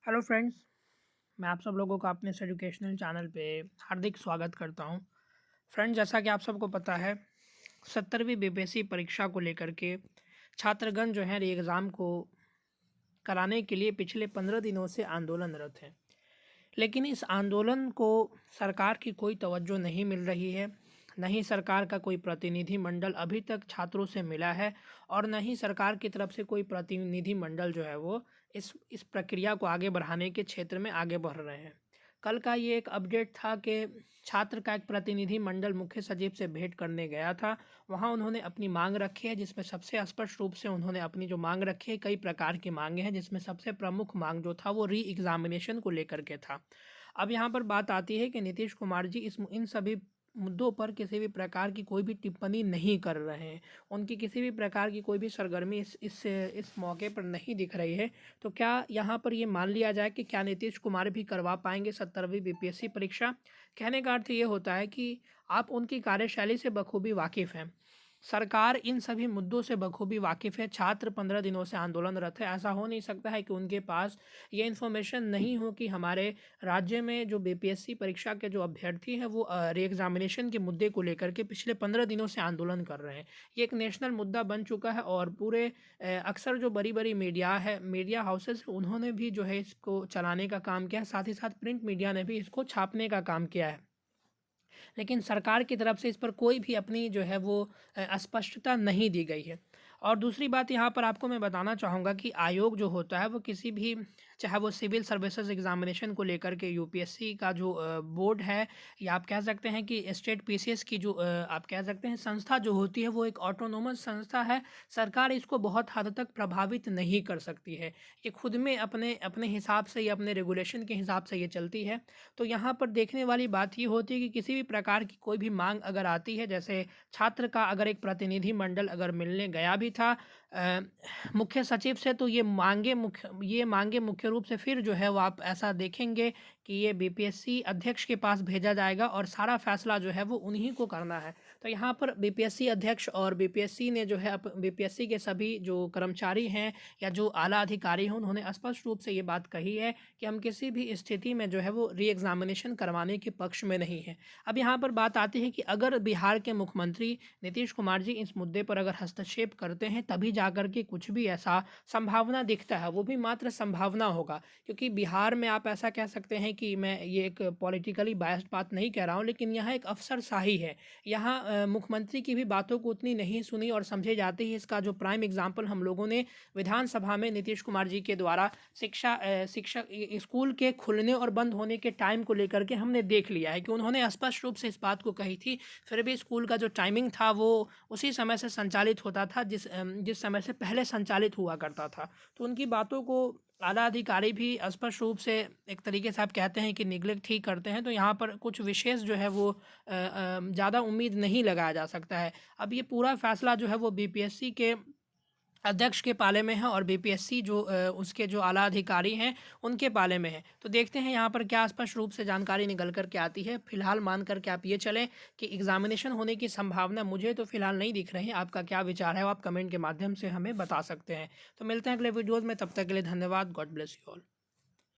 Hello friends, मैं आप सब लोगों का अपने इस एजुकेशनल चैनल पे हार्दिक स्वागत करता हूं। फ्रेंड्स, जैसा कि आप सबको पता है, 70वीं बीपीएससी परीक्षा को लेकर के छात्रगण जो है एग्ज़ाम को कराने के लिए पिछले 15 दिनों से आंदोलनरत हैं। लेकिन इस आंदोलन को सरकार की कोई तवज्जो नहीं मिल रही है। न ही सरकार का कोई प्रतिनिधि मंडल अभी तक छात्रों से मिला है और न ही सरकार की तरफ से कोई प्रतिनिधि मंडल जो है वो इस प्रक्रिया को आगे बढ़ाने के क्षेत्र में आगे बढ़ रहे हैं। कल का ये एक अपडेट था कि छात्र का एक प्रतिनिधि मंडल मुख्य सचिव से भेंट करने गया था। वहाँ उन्होंने अपनी मांग रखी है, जिसमें सबसे स्पष्ट रूप से उन्होंने अपनी जो मांग रखी है, कई प्रकार की मांगे हैं, जिसमें सबसे प्रमुख मांग जो था वो री एग्जामिनेशन को लेकर के था। अब यहाँ पर बात आती है कि नीतीश कुमार जी इन सभी मुद्दों पर किसी भी प्रकार की कोई भी टिप्पणी नहीं कर रहे हैं। उनकी किसी भी प्रकार की कोई भी सरगर्मी इस मौके पर नहीं दिख रही है। तो क्या यहाँ पर ये मान लिया जाए कि क्या नीतीश कुमार भी करवा पाएंगे 70वीं बीपीएससी परीक्षा? कहने का अर्थ ये होता है कि आप उनकी कार्यशैली से बखूबी वाकिफ़ हैं। सरकार इन सभी मुद्दों से बखूबी वाकिफ़ है। छात्र 15 दिनों से आंदोलनरत है। ऐसा हो नहीं सकता है कि उनके पास ये इन्फॉर्मेशन नहीं हो कि हमारे राज्य में जो बीपीएससी परीक्षा के जो अभ्यर्थी हैं वो री एग्जामिनेशन के मुद्दे को लेकर के पिछले 15 दिनों से आंदोलन कर रहे हैं। ये एक नेशनल मुद्दा बन चुका है और पूरे अक्सर जो बड़ी बड़ी मीडिया हाउसेस उन्होंने भी जो है इसको चलाने का काम किया है। साथ ही साथ प्रिंट मीडिया ने भी इसको छापने का काम किया है। लेकिन सरकार की तरफ से इस पर कोई भी अपनी जो है वो स्पष्टता नहीं दी गई है। और दूसरी बात यहाँ पर आपको मैं बताना चाहूँगा कि आयोग जो होता है वो किसी भी, चाहे वो सिविल सर्विसेज एग्जामिनेशन को लेकर के यूपीएससी का जो बोर्ड है, या आप कह सकते हैं कि स्टेट पीसीएस की जो आप कह सकते हैं संस्था जो होती है वो एक ऑटोनोमस संस्था है। सरकार इसको बहुत हद तक प्रभावित नहीं कर सकती है। ये खुद में अपने अपने हिसाब से या अपने रेगुलेशन के हिसाब से ये चलती है। तो यहाँ पर देखने वाली बात ये होती है कि किसी भी प्रकार की कोई भी मांग अगर आती है, जैसे छात्र का अगर एक प्रतिनिधि मंडल अगर मिलने गया भी था मुख्य सचिव से, तो ये मांगे मुख्य रूप से फिर जो है वो आप ऐसा देखेंगे कि ये बीपीएससी अध्यक्ष के पास भेजा जाएगा और सारा फैसला जो है वो उन्हीं को करना है। तो यहाँ पर बीपीएससी अध्यक्ष और बीपीएससी ने जो है बीपीएससी के सभी जो कर्मचारी हैं या जो आला अधिकारी हैं उन्होंने स्पष्ट रूप से ये बात कही है कि हम किसी भी स्थिति में जो है वो री एग्जामिनेशन करवाने के पक्ष में नहीं है। अब यहाँ पर बात आती है कि अगर बिहार के मुख्यमंत्री नीतीश कुमार जी इस मुद्दे पर अगर हस्तक्षेप करते हैं तभी जाकर के कुछ भी ऐसा संभावना दिखता है, वो भी मात्र संभावना होगा। क्योंकि बिहार में आप ऐसा कह सकते हैं कि मैं ये एक पॉलिटिकली बायस्ड बात नहीं कह रहा हूँ, लेकिन यहाँ एक अफसरशाही है। यहाँ मुख्यमंत्री की भी बातों को उतनी नहीं सुनी और समझे जाते ही। इसका जो प्राइम एग्जाम्पल हम लोगों ने विधानसभा में नीतीश कुमार जी के द्वारा शिक्षक स्कूल के खुलने और बंद होने के टाइम को लेकर के हमने देख लिया है कि उन्होंने स्पष्ट रूप से इस बात को कही थी। फिर भी स्कूल का जो टाइमिंग था वो उसी समय से संचालित होता था जिस समय से पहले संचालित हुआ करता था। तो उनकी बातों को आला अधिकारी भी स्पष्ट रूप से एक तरीके से आप कहते हैं कि निगलेक्ट ही करते हैं। तो यहाँ पर कुछ विशेष जो है वो ज़्यादा उम्मीद नहीं लगाया जा सकता है। अब ये पूरा फैसला जो है वो बीपीएससी के अध्यक्ष के पाले में है और बीपीएससी जो उसके जो आला अधिकारी हैं उनके पाले में है। तो देखते हैं यहाँ पर क्या स्पष्ट रूप से जानकारी निकल कर के आती है। फिलहाल मान कर के आप ये चलें कि एग्जामिनेशन होने की संभावना मुझे तो फिलहाल नहीं दिख रही है। आपका क्या विचार है वो आप कमेंट के माध्यम से हमें बता सकते हैं। तो मिलते हैं अगले वीडियोज़ में, तब तक के लिए धन्यवाद। God bless you all.